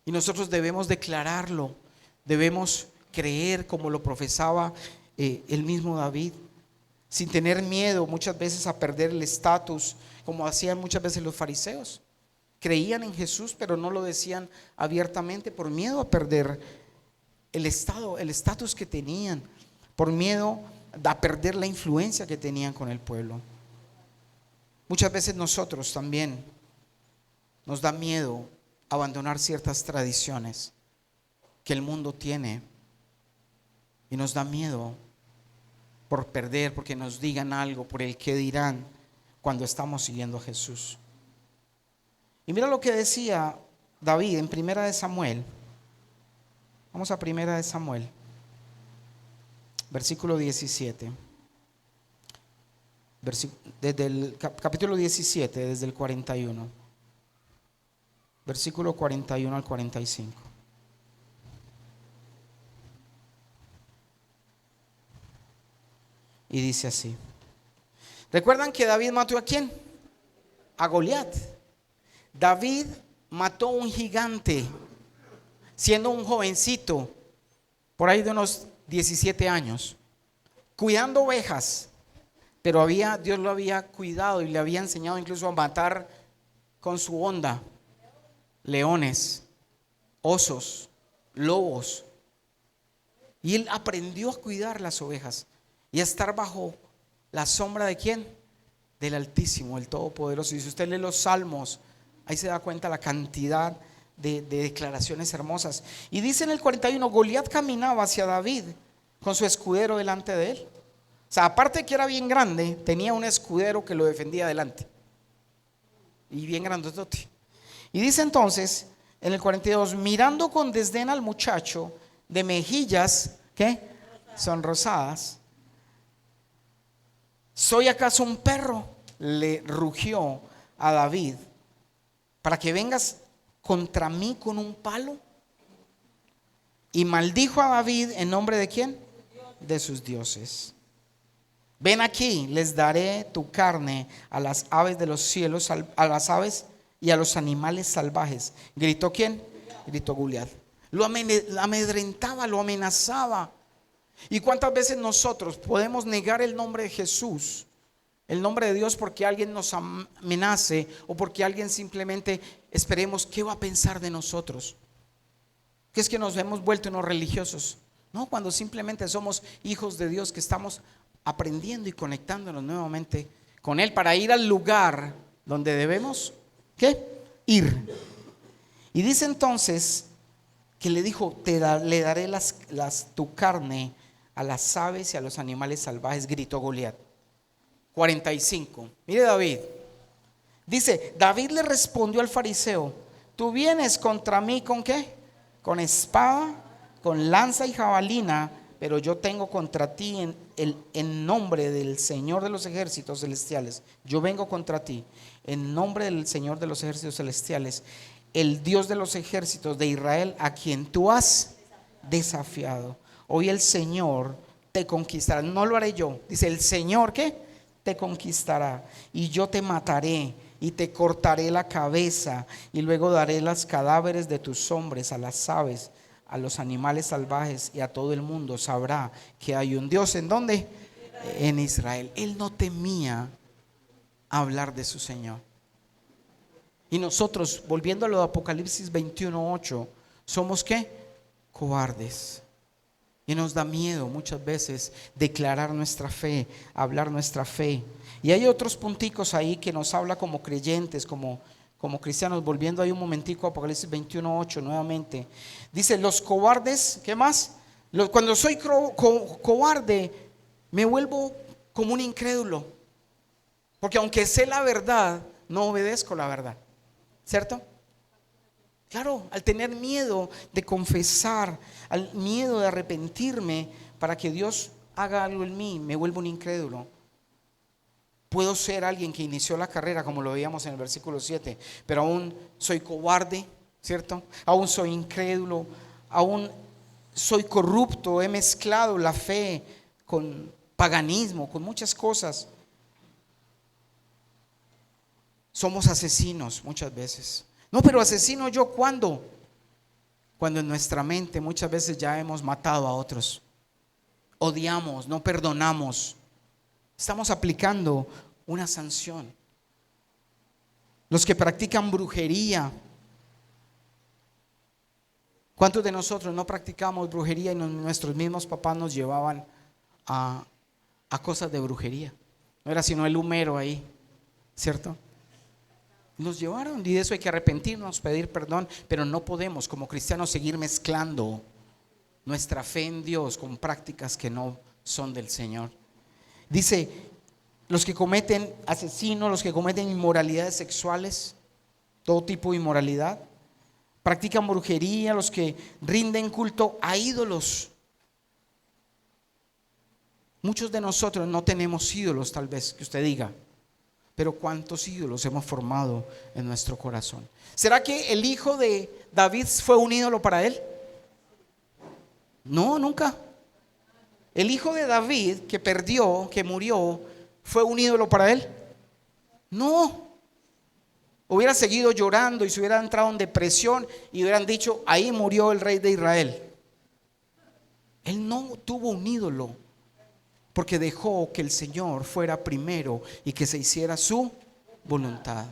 Y nosotros debemos declararlo, debemos creer como lo profesaba el mismo David, sin tener miedo muchas veces a perder el estatus, como hacían muchas veces los fariseos. Creían en Jesús, pero no lo decían abiertamente por miedo a perder el estatus que tenían, por miedo a perder la influencia que tenían con el pueblo. Muchas veces nosotros también nos da miedo abandonar ciertas tradiciones que el mundo tiene, y nos da miedo por perder, porque nos digan algo, por el que dirán, cuando estamos siguiendo a Jesús. Y mira lo que decía David en Primera de Samuel. Vamos a Primera de Samuel, versículo 17. Desde el capítulo 17, desde el 41. Versículo 41 al 45. Y dice así. ¿Recuerdan que David mató a quién? A Goliat. David mató a un gigante siendo un jovencito, por ahí de unos 17 años, cuidando ovejas. Pero Dios lo había cuidado y le había enseñado incluso a matar con su honda leones, osos, lobos. Y él aprendió a cuidar las ovejas y a estar bajo la sombra ¿de quién? Del Altísimo, el Todopoderoso. Y si usted lee los Salmos, ahí se da cuenta la cantidad de declaraciones hermosas. Y dice en el 41, Goliat caminaba hacia David con su escudero delante de él. O sea, aparte de que era bien grande, tenía un escudero que lo defendía delante. Y bien grandote. Y dice entonces en el 42, mirando con desdén al muchacho de mejillas, ¿qué? Sonrosadas. ¿Soy acaso un perro? Le rugió a David, para que vengas contra mí con un palo. Y maldijo a David en nombre de ¿quién? De sus dioses. Ven aquí, les daré tu carne a las aves de los cielos, a las aves y a los animales salvajes. ¿Gritó quién? Gritó Goliat. Lo amedrentaba, lo amenazaba. ¿Y cuántas veces nosotros podemos negar el nombre de Jesús, el nombre de Dios, porque alguien nos amenace o porque alguien simplemente esperemos qué va a pensar de nosotros? ¿Qué es que nos hemos vuelto unos religiosos? No, cuando simplemente somos hijos de Dios que estamos aprendiendo y conectándonos nuevamente con Él para ir al lugar donde debemos ¿qué? Ir. Y dice entonces que le dijo, le daré tu carne a las aves y a los animales salvajes, gritó Goliat. 45. Mire David. Dice, David le respondió al fariseo, tú vienes contra mí ¿con qué? Con espada, con lanza y jabalina, pero yo tengo contra ti en nombre del Señor de los ejércitos celestiales. Yo vengo contra ti en nombre del Señor de los ejércitos celestiales, el Dios de los ejércitos de Israel, a quien tú has desafiado. Hoy el Señor te conquistará. No lo haré yo. Dice el Señor ¿qué? Te conquistará. Y yo te mataré y te cortaré la cabeza. Y luego daré los cadáveres de tus hombres a las aves, a los animales salvajes, y a todo el mundo sabrá que hay un Dios. ¿En dónde? En Israel. Él no temía hablar de su Señor. Y nosotros, volviendo a lo de Apocalipsis 21:8, somos ¿qué? Cobardes. Y nos da miedo muchas veces declarar nuestra fe, hablar nuestra fe. Y hay otros punticos ahí que nos habla como creyentes, como cristianos. Volviendo ahí un momentico a Apocalipsis 21:8 nuevamente. Dice, los cobardes, ¿qué más? Cuando soy cobarde, me vuelvo como un incrédulo. Porque aunque sé la verdad, no obedezco la verdad, ¿cierto? Claro, al tener miedo de confesar, al miedo de arrepentirme para que Dios haga algo en mí, me vuelvo un incrédulo. Puedo ser alguien que inició la carrera, como lo veíamos en el versículo 7, pero aún soy cobarde, ¿cierto? Aún soy incrédulo, aún soy corrupto, he mezclado la fe con paganismo, con muchas cosas. Somos asesinos muchas veces. No, pero asesino yo, ¿cuándo? Cuando en nuestra mente muchas veces ya hemos matado a otros. Odiamos, no perdonamos. Estamos aplicando una sanción. Los que practican brujería. ¿Cuántos de nosotros no practicamos brujería y nuestros mismos papás nos llevaban a cosas de brujería? No era sino el humero ahí, ¿cierto? Nos llevaron, y de eso hay que arrepentirnos, pedir perdón, pero no podemos como cristianos seguir mezclando nuestra fe en Dios con prácticas que no son del Señor. Dice, los que cometen asesinos, los que cometen inmoralidades sexuales, todo tipo de inmoralidad, practican brujería, los que rinden culto a ídolos. Muchos de nosotros no tenemos ídolos, tal vez, que usted diga. Pero ¿cuántos ídolos hemos formado en nuestro corazón? ¿Será que el hijo de David fue un ídolo para él? No, nunca. El hijo de David que perdió, que murió, ¿fue un ídolo para él? No. Hubiera seguido llorando y se hubiera entrado en depresión y hubieran dicho, ahí murió el rey de Israel. Él no tuvo un ídolo, porque dejó que el Señor fuera primero y que se hiciera su voluntad.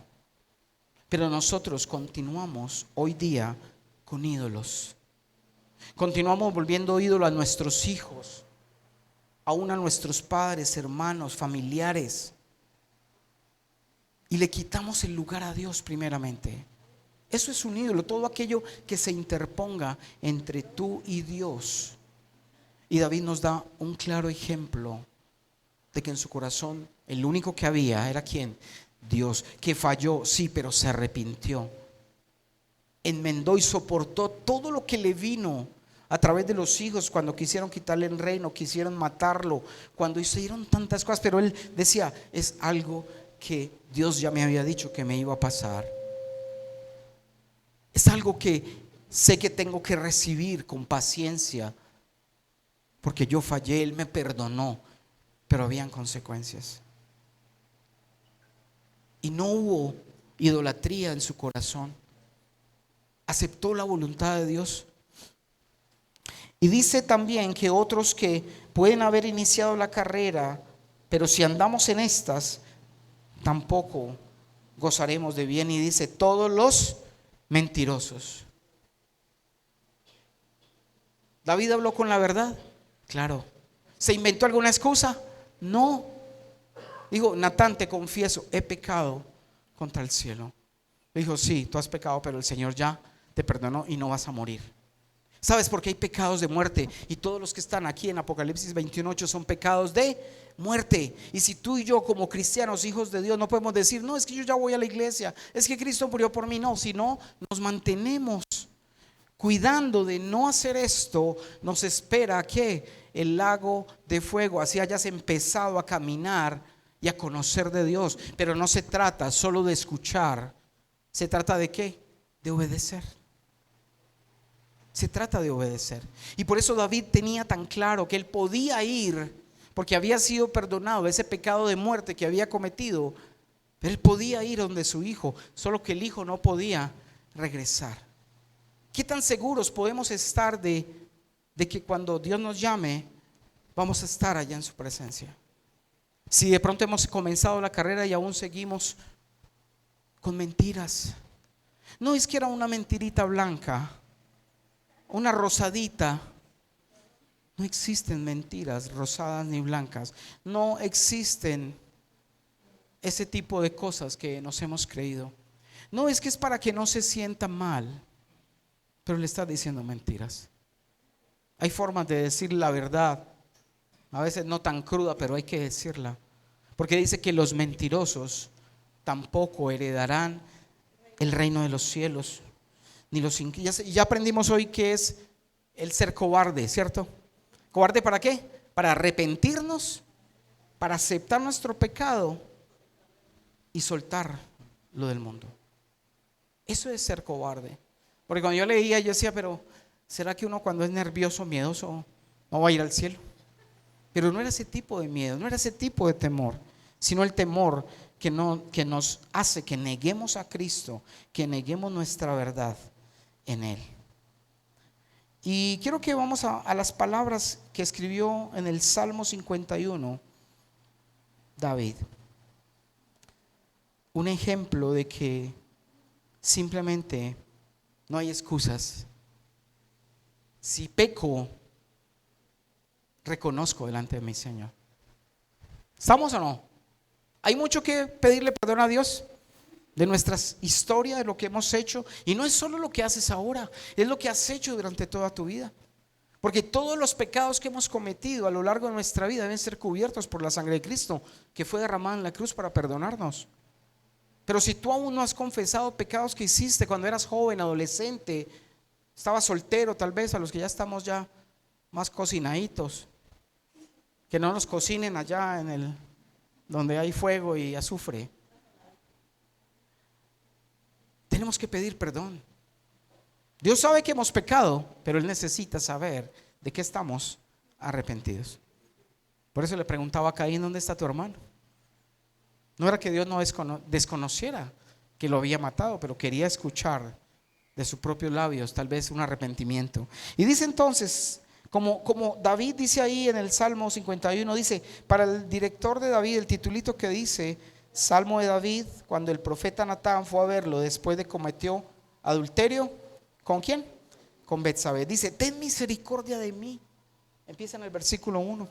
Pero nosotros continuamos hoy día con ídolos. Continuamos volviendo ídolo a nuestros hijos, aún a nuestros padres, hermanos, familiares. Y le quitamos el lugar a Dios primeramente. Eso es un ídolo, todo aquello que se interponga entre tú y Dios. Y David nos da un claro ejemplo de que en su corazón el único que había era ¿quién? Dios, que falló, sí, pero se arrepintió. Enmendó y soportó todo lo que le vino a través de los hijos cuando quisieron quitarle el reino, quisieron matarlo, cuando hicieron tantas cosas, pero él decía, es algo que Dios ya me había dicho que me iba a pasar. Es algo que sé que tengo que recibir con paciencia, porque yo fallé, Él me perdonó, pero habían consecuencias. Y no hubo idolatría en su corazón. Aceptó la voluntad de Dios. Y dice también que otros que pueden haber iniciado la carrera, pero si andamos en estas, tampoco gozaremos de bien. Y dice, todos los mentirosos. ¿David habló con la verdad? Claro. ¿Se inventó alguna excusa? No. Dijo, Natán, te confieso, he pecado contra el cielo. Dijo, sí, tú has pecado, pero el Señor ya te perdonó y no vas a morir. ¿Sabes por qué hay pecados de muerte? Y todos los que están aquí en Apocalipsis 21:8 son pecados de muerte. Y si tú y yo como cristianos, hijos de Dios, no podemos decir, no, es que yo ya voy a la iglesia, es que Cristo murió por mí. No, si no nos mantenemos cuidando de no hacer esto, nos espera que el lago de fuego, así hayas empezado a caminar y a conocer de Dios. Pero no se trata solo de escuchar, se trata de ¿qué? De obedecer. Se trata de obedecer. Y por eso David tenía tan claro que él podía ir, porque había sido perdonado de ese pecado de muerte que había cometido. Pero él podía ir donde su hijo, solo que el hijo no podía regresar. ¿Qué tan seguros podemos estar de que cuando Dios nos llame, vamos a estar allá en su presencia? Si de pronto hemos comenzado la carrera y aún seguimos con mentiras. No, es que era una mentirita blanca, una rosadita. No existen mentiras rosadas ni blancas. No existen ese tipo de cosas que nos hemos creído. No, es que es para que no se sienta mal. Pero le está diciendo mentiras. Hay formas de decir la verdad, a veces no tan cruda, pero hay que decirla. Porque dice que los mentirosos tampoco heredarán el reino de los cielos, ni los ya aprendimos hoy que es el ser cobarde, ¿cierto? ¿Cobarde para qué? Para arrepentirnos, para aceptar nuestro pecado y soltar lo del mundo. Eso es ser cobarde. Porque cuando yo leía, yo decía, pero ¿será que uno cuando es nervioso, miedoso, no va a ir al cielo? Pero no era ese tipo de miedo, no era ese tipo de temor, sino el temor que nos hace que neguemos a Cristo, que neguemos nuestra verdad en Él. Y quiero que vamos a las palabras que escribió en el Salmo 51 David. Un ejemplo de que simplemente no hay excusas. Si peco, reconozco delante de mi Señor. ¿Estamos o no? Hay mucho que pedirle perdón a Dios de nuestras historias, de lo que hemos hecho. Y no es solo lo que haces ahora, es lo que has hecho durante toda tu vida. Porque todos los pecados que hemos cometido a lo largo de nuestra vida deben ser cubiertos por la sangre de Cristo, que fue derramada en la cruz para perdonarnos. Pero si tú aún no has confesado pecados que hiciste cuando eras joven, adolescente, estabas soltero, tal vez, a los que ya estamos ya más cocinaditos, que no nos cocinen allá donde hay fuego y azufre. Tenemos que pedir perdón. Dios sabe que hemos pecado, pero Él necesita saber de qué estamos arrepentidos. Por eso le preguntaba a Caín, ¿dónde está tu hermano? No era que Dios no desconociera que lo había matado, pero quería escuchar de sus propios labios tal vez un arrepentimiento. Y dice entonces, como David dice ahí en el Salmo 51, dice, para el director de David, el titulito que dice Salmo de David, cuando el profeta Natán fue a verlo después de cometió adulterio, ¿con quién? Con Betsabé. Dice, ten misericordia de mí. Empieza en el versículo 1.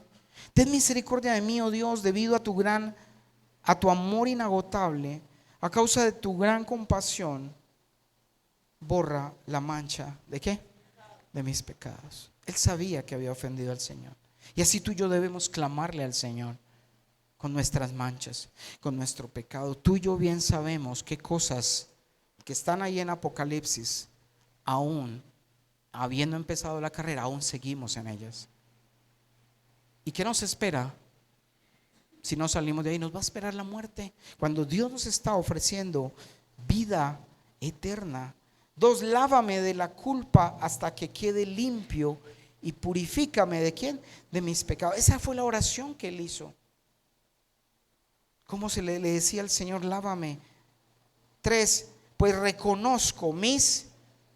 Ten misericordia de mí, oh Dios, debido a tu amor inagotable, a causa de tu gran compasión, borra la mancha, ¿de qué? De mis pecados. Él sabía que había ofendido al Señor. Y así tú y yo debemos clamarle al Señor con nuestras manchas, con nuestro pecado. Tú y yo bien sabemos qué cosas que están ahí en Apocalipsis, aún habiendo empezado la carrera, aún seguimos en ellas. ¿Y qué nos espera? Si no salimos de ahí, nos va a esperar la muerte. Cuando Dios nos está ofreciendo vida eterna. 2, lávame de la culpa hasta que quede limpio y purifícame, ¿de quién? De mis pecados. Esa fue la oración que él hizo. ¿Cómo se le decía al Señor, lávame? 3, pues reconozco mis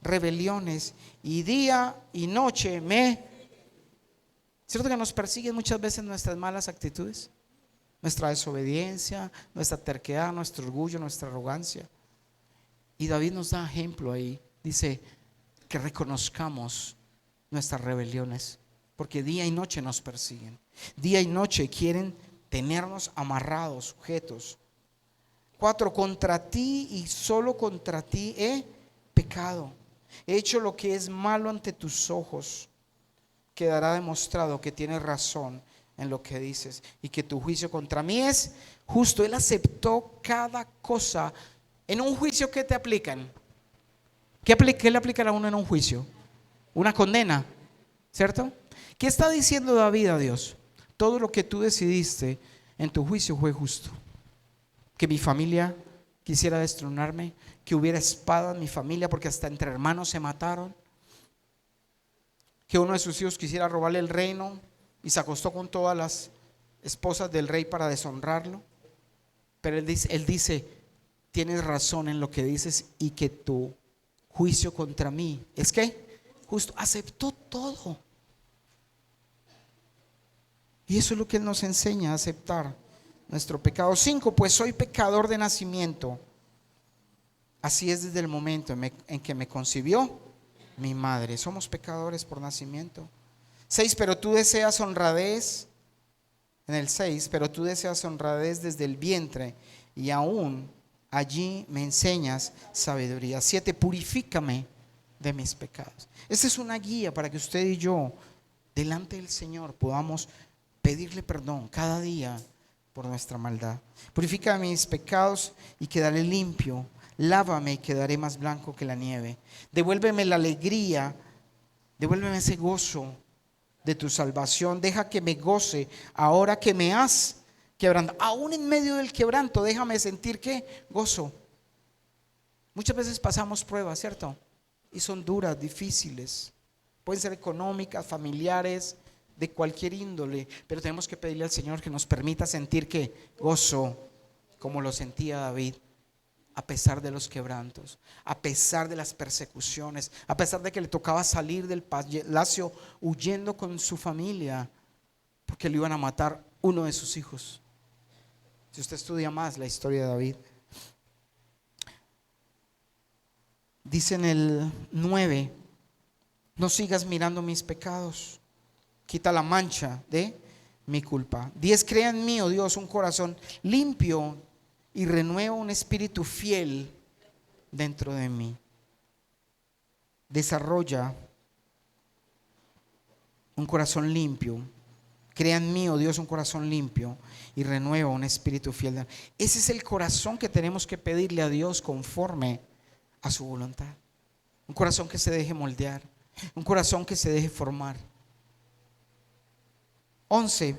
rebeliones y día y noche ¿cierto que nos persiguen muchas veces nuestras malas actitudes? Nuestra desobediencia, nuestra terquedad, nuestro orgullo, nuestra arrogancia. Y David nos da ejemplo ahí. Dice que reconozcamos nuestras rebeliones, porque día y noche nos persiguen. Día y noche quieren tenernos amarrados, sujetos. 4, contra ti y solo contra ti he pecado. He hecho lo que es malo ante tus ojos. Quedará demostrado que tienes razón en lo que dices y que tu juicio contra mí es justo. Él aceptó cada cosa. En un juicio, ¿qué te aplican? ¿Qué le aplican a uno en un juicio? Una condena, ¿cierto? ¿Qué está diciendo David a Dios? Todo lo que tú decidiste en tu juicio fue justo. Que mi familia quisiera destronarme, que hubiera espada en mi familia porque hasta entre hermanos se mataron, que uno de sus hijos quisiera robarle el reino y se acostó con todas las esposas del rey para deshonrarlo. Pero él dice, tienes razón en lo que dices y que tu juicio contra mí es que justo. Aceptó todo. Y eso es lo que él nos enseña, a aceptar nuestro pecado. 5, pues soy pecador de nacimiento. Así es desde el momento en que me concibió mi madre. Somos pecadores por nacimiento. 6, pero tú deseas honradez. En el 6, pero tú deseas honradez desde el vientre y aún allí me enseñas sabiduría. 7, purifícame de mis pecados. Esta es una guía para que usted y yo delante del Señor podamos pedirle perdón cada día por nuestra maldad. Purifica mis pecados y quedaré limpio. Lávame y quedaré más blanco que la nieve. Devuélveme la alegría, devuélveme ese gozo de tu salvación. Deja que me goce ahora que me has quebrantado. Aún en medio del quebranto, déjame sentir que gozo. Muchas veces pasamos pruebas, ¿cierto? Y son duras, difíciles. Pueden ser económicas, familiares, de cualquier índole. Pero tenemos que pedirle al Señor que nos permita sentir que gozo, como lo sentía David. A pesar de los quebrantos, a pesar de las persecuciones, a pesar de que le tocaba salir del palacio huyendo con su familia, porque le iban a matar uno de sus hijos. Si usted estudia más la historia de David, dice en el 9, no sigas mirando mis pecados, quita la mancha de mi culpa. 10, crea en mí, oh Dios, un corazón limpio y renueva un espíritu fiel dentro de mí. Desarrolla un corazón limpio. Crea en mí, oh Dios, un corazón limpio y renueva un espíritu fiel. Ese es el corazón que tenemos que pedirle a Dios conforme a su voluntad. Un corazón que se deje moldear, un corazón que se deje formar. 11,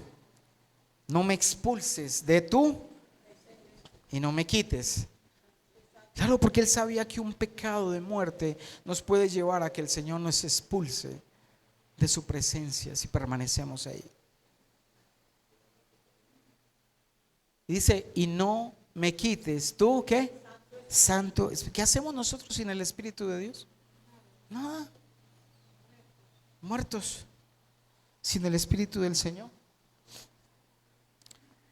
no me expulses de tú y no me quites. Claro, porque él sabía que un pecado de muerte nos puede llevar a que el Señor nos expulse de su presencia si permanecemos ahí. Y dice, y no me quites tú, ¿qué? Santo. ¿Qué hacemos nosotros sin el Espíritu de Dios? Nada. Muertos sin el Espíritu del Señor.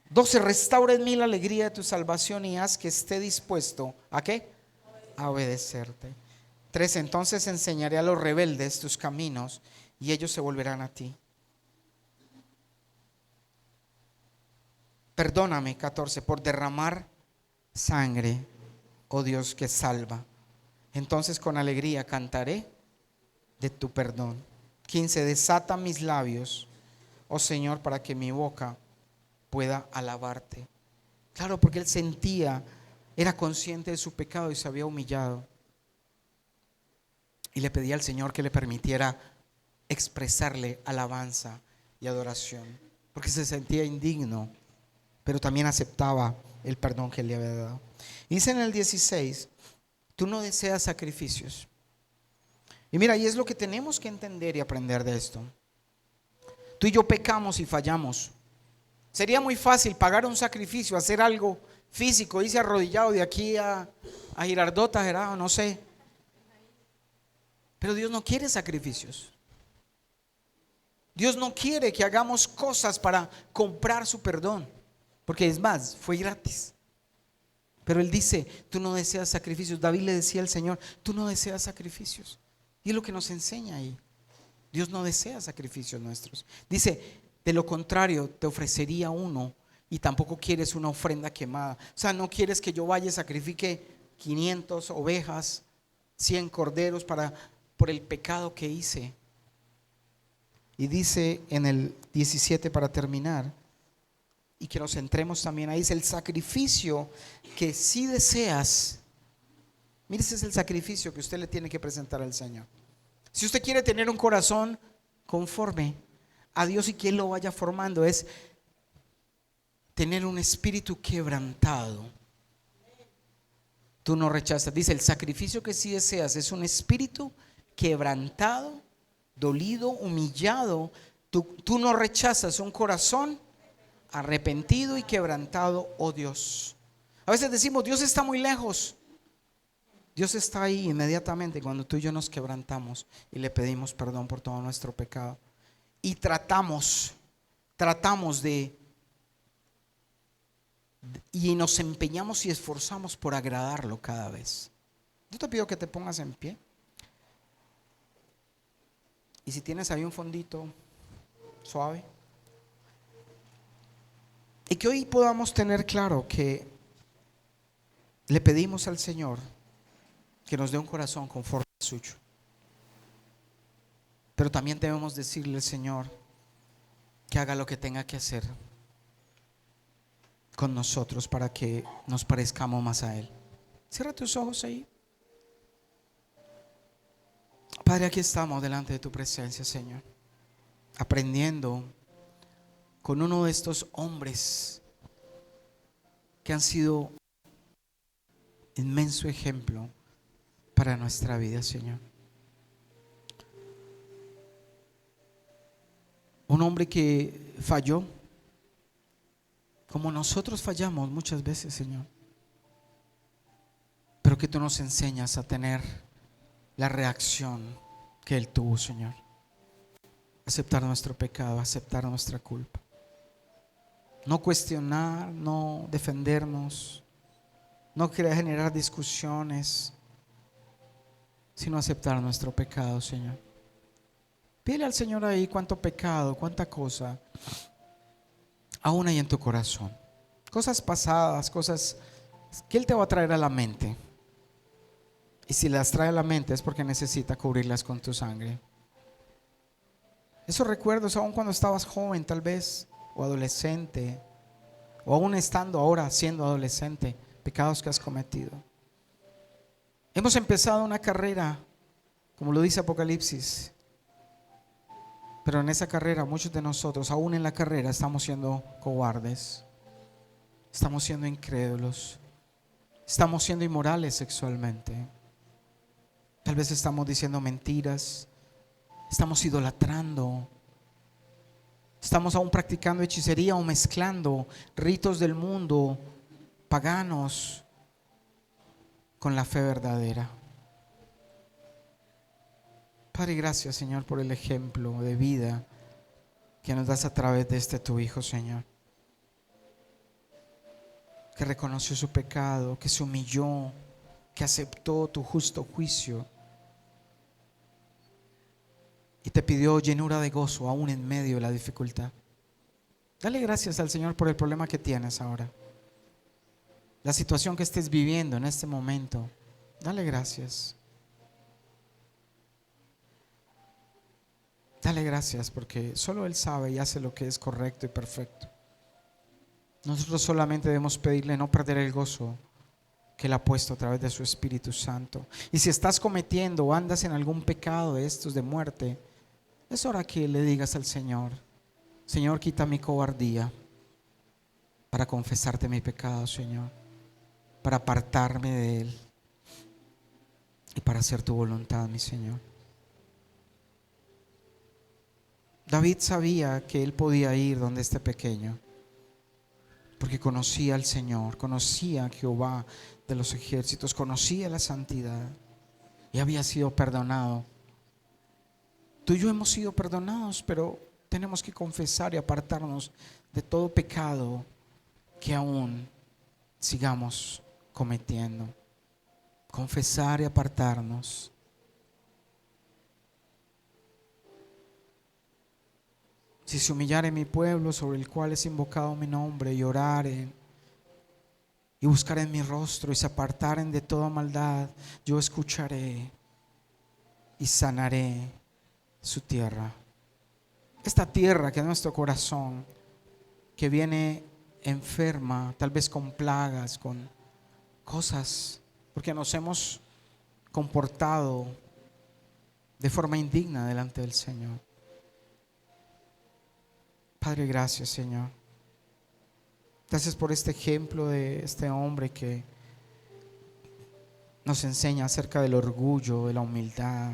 12, restaura en mí la alegría de tu salvación y haz que esté dispuesto ¿a qué? A obedecerte. 13, entonces enseñaré a los rebeldes tus caminos y ellos se volverán a ti. Perdóname, 14, por derramar sangre, oh Dios que salva. Entonces con alegría cantaré de tu perdón. 15, desata mis labios, oh Señor, para que mi boca pueda alabarte. Claro, porque él sentía, era consciente de su pecado y se había humillado. Y le pedía al Señor que le permitiera expresarle alabanza y adoración, porque se sentía indigno, pero también aceptaba el perdón que le había dado. Dice en el 16, tú no deseas sacrificios. Y mira, y es lo que tenemos que entender y aprender de esto. Tú y yo pecamos y fallamos. Sería muy fácil pagar un sacrificio, hacer algo físico, irse arrodillado de aquí a Girardota, Gerardo, no sé. Pero Dios no quiere sacrificios. Dios no quiere que hagamos cosas para comprar su perdón, porque es más, fue gratis. Pero Él dice, tú no deseas sacrificios. David le decía al Señor, tú no deseas sacrificios. Y es lo que nos enseña ahí. Dios no desea sacrificios nuestros. Dice, de lo contrario, te ofrecería uno y tampoco quieres una ofrenda quemada. O sea, no quieres que yo vaya y sacrifique 500 ovejas, 100 corderos por el pecado que hice. Y dice en el 17 para terminar, y que nos centremos también ahí, dice el sacrificio que si deseas. Mire, ese es el sacrificio que usted le tiene que presentar al Señor. Si usted quiere tener un corazón conforme a Dios y que Él lo vaya formando, es tener un espíritu quebrantado. Tú no rechazas. Dice, el sacrificio que sí deseas es un espíritu quebrantado, dolido, humillado. Tú no rechazas un corazón arrepentido y quebrantado, oh Dios. A veces decimos, Dios está muy lejos. Dios está ahí inmediatamente cuando tú y yo nos quebrantamos y le pedimos perdón por todo nuestro pecado. Y tratamos y nos empeñamos y esforzamos por agradarlo cada vez. Yo te pido que te pongas en pie. Y si tienes ahí un fondito suave. Y que hoy podamos tener claro que le pedimos al Señor que nos dé un corazón conforme al suyo. Pero también debemos decirle al Señor que haga lo que tenga que hacer. con nosotros para que nos parezcamos más a Él. Cierra tus ojos ahí. Padre, aquí estamos delante de tu presencia, Señor, aprendiendo con uno de estos hombres que han sido inmenso ejemplo para nuestra vida, Señor. Un hombre que falló como nosotros fallamos muchas veces, Señor, pero que tú nos enseñas a tener la reacción que Él tuvo, Señor. Aceptar nuestro pecado, aceptar nuestra culpa. No cuestionar, no defendernos, no querer generar discusiones, sino aceptar nuestro pecado, Señor. Pídele al Señor ahí cuánto pecado, cuánta cosa aún hay en tu corazón. Cosas pasadas, cosas que Él te va a traer a la mente. Y si las trae a la mente es porque necesita cubrirlas con tu sangre. Esos recuerdos aún cuando estabas joven tal vez, o adolescente, o aún estando ahora siendo adolescente, pecados que has cometido. Hemos empezado una carrera, como lo dice Apocalipsis, pero en esa carrera muchos de nosotros, aún en la carrera, estamos siendo cobardes, estamos siendo incrédulos, estamos siendo inmorales sexualmente. Tal vez estamos diciendo mentiras, estamos idolatrando, estamos aún practicando hechicería o mezclando ritos del mundo paganos con la fe verdadera. Padre, gracias, Señor, por el ejemplo de vida que nos das a través de este tu Hijo, Señor, que reconoció su pecado, que se humilló, que aceptó tu justo juicio y te pidió llenura de gozo aún en medio de la dificultad. Dale gracias al Señor por el problema que tienes ahora, la situación que estés viviendo en este momento. Dale gracias. Dale gracias porque solo Él sabe y hace lo que es correcto y perfecto. Nosotros solamente debemos pedirle no perder el gozo que Él ha puesto a través de su Espíritu Santo. Y si estás cometiendo o andas en algún pecado de estos de muerte, es hora que le digas al Señor: Señor, quita mi cobardía para confesarte mi pecado, Señor, para apartarme de Él y para hacer tu voluntad, mi Señor. David sabía que él podía ir donde este pequeño, porque conocía al Señor, conocía a Jehová de los ejércitos, conocía la santidad y había sido perdonado. Tú y yo hemos sido perdonados, pero tenemos que confesar y apartarnos de todo pecado que aún sigamos cometiendo. Confesar y apartarnos. Si se humillare mi pueblo sobre el cual es invocado mi nombre, y oraren y buscaren mi rostro y se apartaren de toda maldad, yo escucharé y sanaré su tierra. Esta tierra que es nuestro corazón, que viene enferma, tal vez con plagas, con cosas, porque nos hemos comportado de forma indigna delante del Señor. Padre, gracias, Señor. Gracias por este ejemplo de este hombre que nos enseña acerca del orgullo, de la humildad,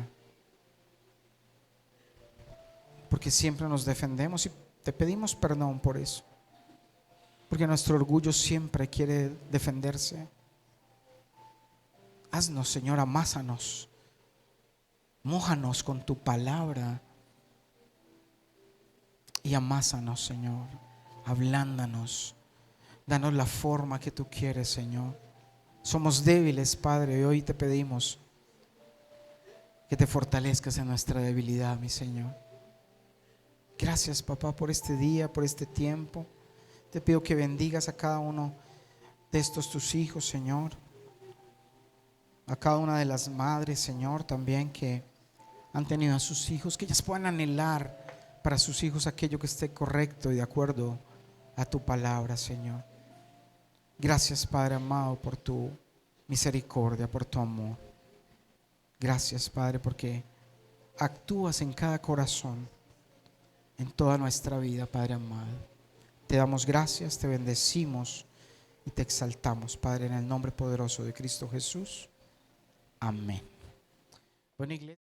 porque siempre nos defendemos y te pedimos perdón por eso, porque nuestro orgullo siempre quiere defenderse. Haznos, Señor, amásanos, mójanos con tu palabra y amásanos, Señor, ablándanos, danos la forma que tú quieres, Señor. Somos débiles, Padre, y hoy te pedimos que te fortalezcas en nuestra debilidad, mi Señor. Gracias, papá, por este día, por este tiempo. Te pido que bendigas a cada uno de estos tus hijos, Señor, a cada una de las madres, Señor, también que han tenido a sus hijos, que ellas puedan anhelar para sus hijos aquello que esté correcto y de acuerdo a tu palabra, Señor. Gracias, Padre amado, por tu misericordia, por tu amor. Gracias, Padre, porque actúas en cada corazón, en toda nuestra vida, Padre amado. Te damos gracias, te bendecimos y te exaltamos, Padre, en el nombre poderoso de Cristo Jesús. Amén. Bueno, iglesia.